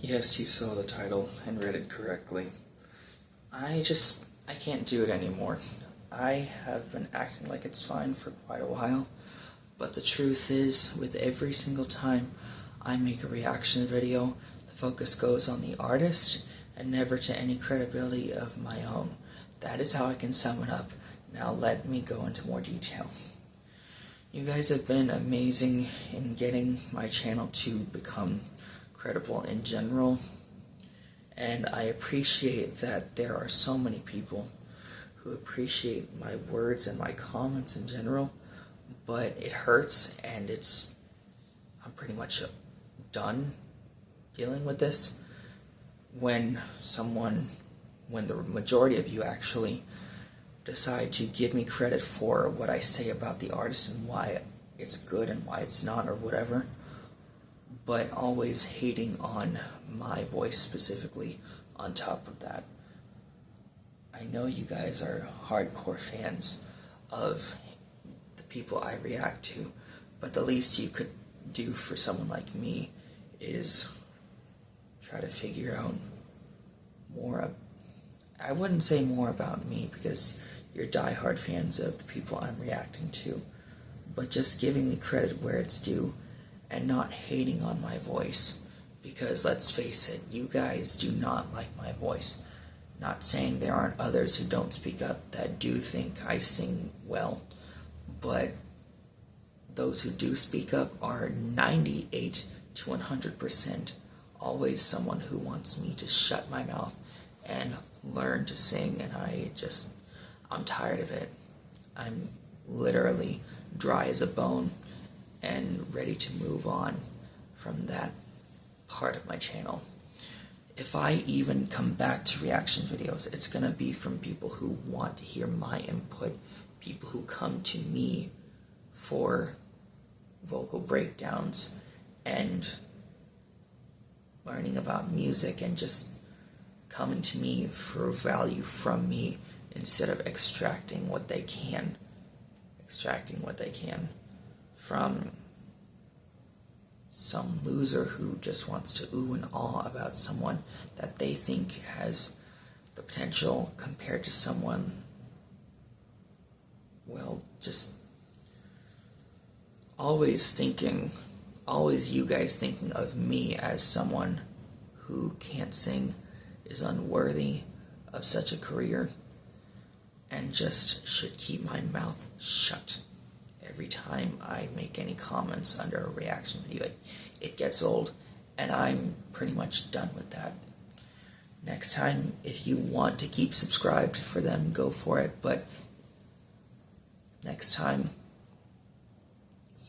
Yes, you saw the title and read it correctly. I can't do it anymore. I have been acting like it's fine for quite a while, but the truth is, with every single time I make a reaction video, the focus goes on the artist and never to any credibility of my own. That is how I can sum it up. Now let me go into more detail. You guys have been amazing in getting my channel to become credible in general, and I appreciate that there are so many people who appreciate my words and my comments in general, but it hurts, and I'm pretty much done dealing with this when the majority of you actually decide to give me credit for what I say about the artist and why it's good and why it's not or whatever, but always hating on my voice specifically on top of that. I know you guys are hardcore fans of the people I react to, but the least you could do for someone like me is try to figure out more. I wouldn't say more about me because you're diehard fans of the people I'm reacting to, but just giving me credit where it's due and not hating on my voice, because let's face it, you guys do not like my voice. Not saying there aren't others who don't speak up that do think I sing well, but those who do speak up are 98 to 100% always someone who wants me to shut my mouth and learn to sing, and I'm tired of it. I'm literally dry as a bone and ready to move on from that part of my channel. If I even come back to reaction videos, it's going to be from people who want to hear my input, people who come to me for vocal breakdowns and learning about music and just coming to me for value from me instead of extracting what they can from some loser who just wants to ooh and awe about someone that they think has the potential compared to someone, well, just always you guys thinking of me as someone who can't sing, is unworthy of such a career, and just should keep my mouth shut every time I make any comments under a reaction video. It gets old, and I'm pretty much done with that. Next time, if you want to keep subscribed for them, go for it, but next time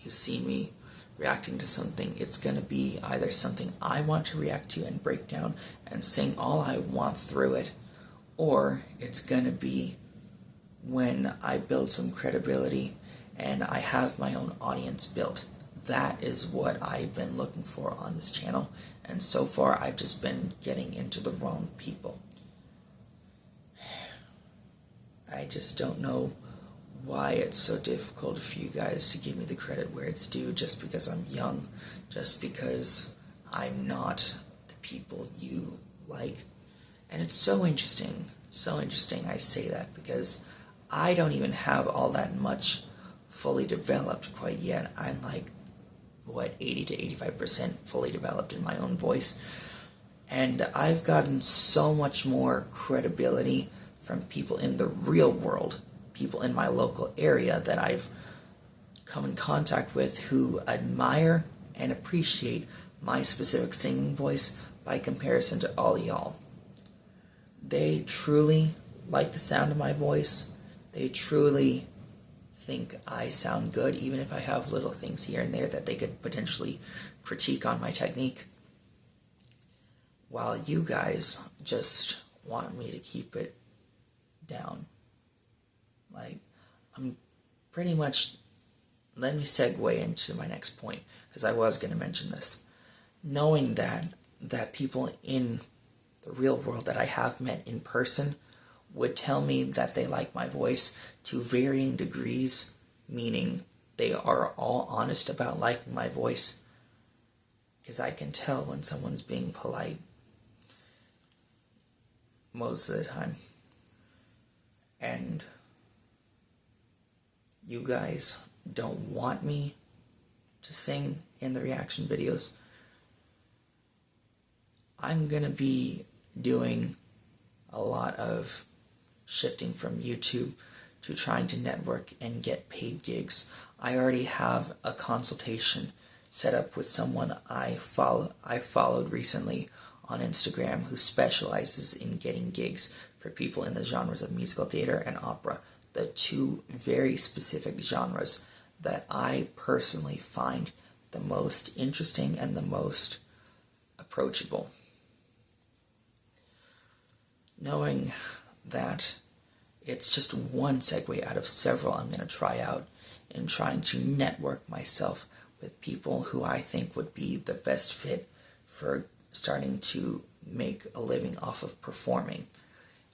you see me reacting to something, it's going to be either something I want to react to and break down and sing all I want through it, or it's going to be when I build some credibility and I have my own audience built. That is what I've been looking for on this channel, and so far I've just been getting into the wrong people. I just don't know why it's so difficult for you guys to give me the credit where it's due just because I'm young, just because I'm not the people you like. And it's so interesting I say that, because I don't even have all that much fully developed quite yet. I'm like, 80 to 85% fully developed in my own voice. And I've gotten so much more credibility from people in the real world, people in my local area that I've come in contact with who admire and appreciate my specific singing voice by comparison to all y'all. They truly like the sound of my voice. They truly think I sound good, even if I have little things here and there that they could potentially critique on my technique, while you guys just want me to keep it down. Like, I'm pretty much, let me segue into my next point, because I was going to mention this. Knowing that people in the real world that I have met in person would tell me that they like my voice to varying degrees, meaning they are all honest about liking my voice, because I can tell when someone's being polite most of the time. And you guys don't want me to sing in the reaction videos. I'm gonna be doing a lot of shifting from YouTube to trying to network and get paid gigs. I already have a consultation set up with someone I followed recently on Instagram who specializes in getting gigs for people in the genres of musical theater and opera, the two very specific genres that I personally find the most interesting and the most approachable. Knowing that it's just one segue out of several I'm going to try out in trying to network myself with people who I think would be the best fit for starting to make a living off of performing,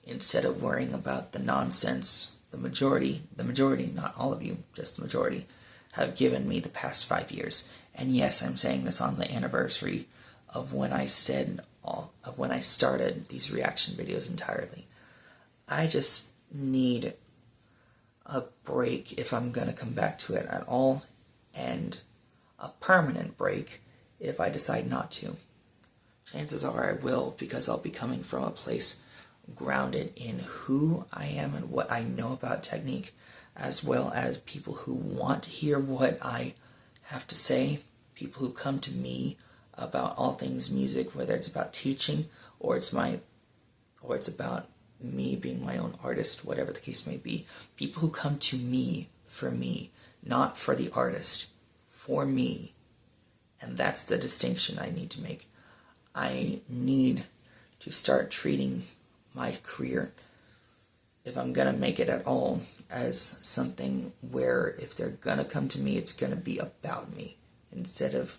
instead of worrying about the nonsense the majority, not all of you, just the majority, have given me the past 5 years. And yes, I'm saying this on the anniversary of when I started these reaction videos entirely. I just need a break if I'm going to come back to it at all, and a permanent break if I decide not to. Chances are I will, because I'll be coming from a place grounded in who I am and what I know about technique, as well as people who want to hear what I have to say, people who come to me about all things music, whether it's about teaching or it's about me being my own artist, whatever the case may be. People who come to me, not for the artist, for me. And that's the distinction I need to make. I need to start treating my career, if I'm going to make it at all, as something where if they're going to come to me, it's going to be about me, instead of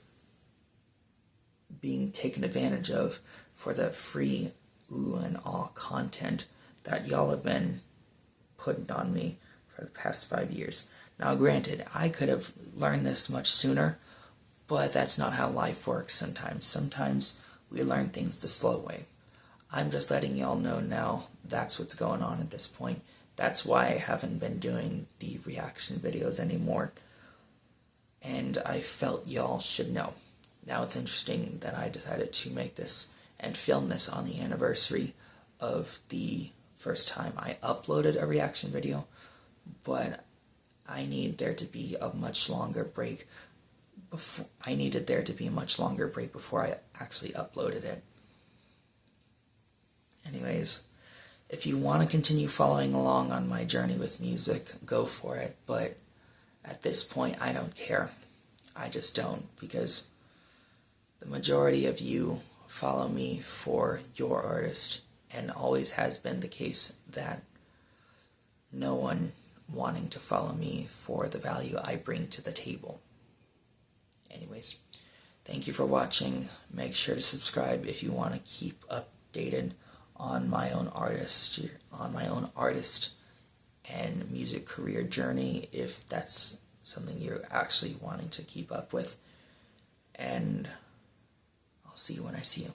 being taken advantage of for the free ooh and ah content that y'all have been putting on me for the past 5 years. Now granted, I could have learned this much sooner, but that's not how life works sometimes. Sometimes we learn things the slow way. I'm just letting y'all know now that's what's going on at this point. That's why I haven't been doing the reaction videos anymore. And I felt y'all should know. Now it's interesting that I decided to make this and film this on the anniversary of the first time I uploaded a reaction video, but I need there to be a much longer break before I actually uploaded it. Anyways, if you want to continue following along on my journey with music, go for it, but at this point I don't care. I just don't, because the majority of you follow me for your artist, and always has been the case that no one wanting to follow me for the value I bring to the table. Anyways, thank you for watching. Make sure to subscribe if you want to keep updated on my own artist and music career journey, if that's something you're actually wanting to keep up with. And I'll see you when I see you.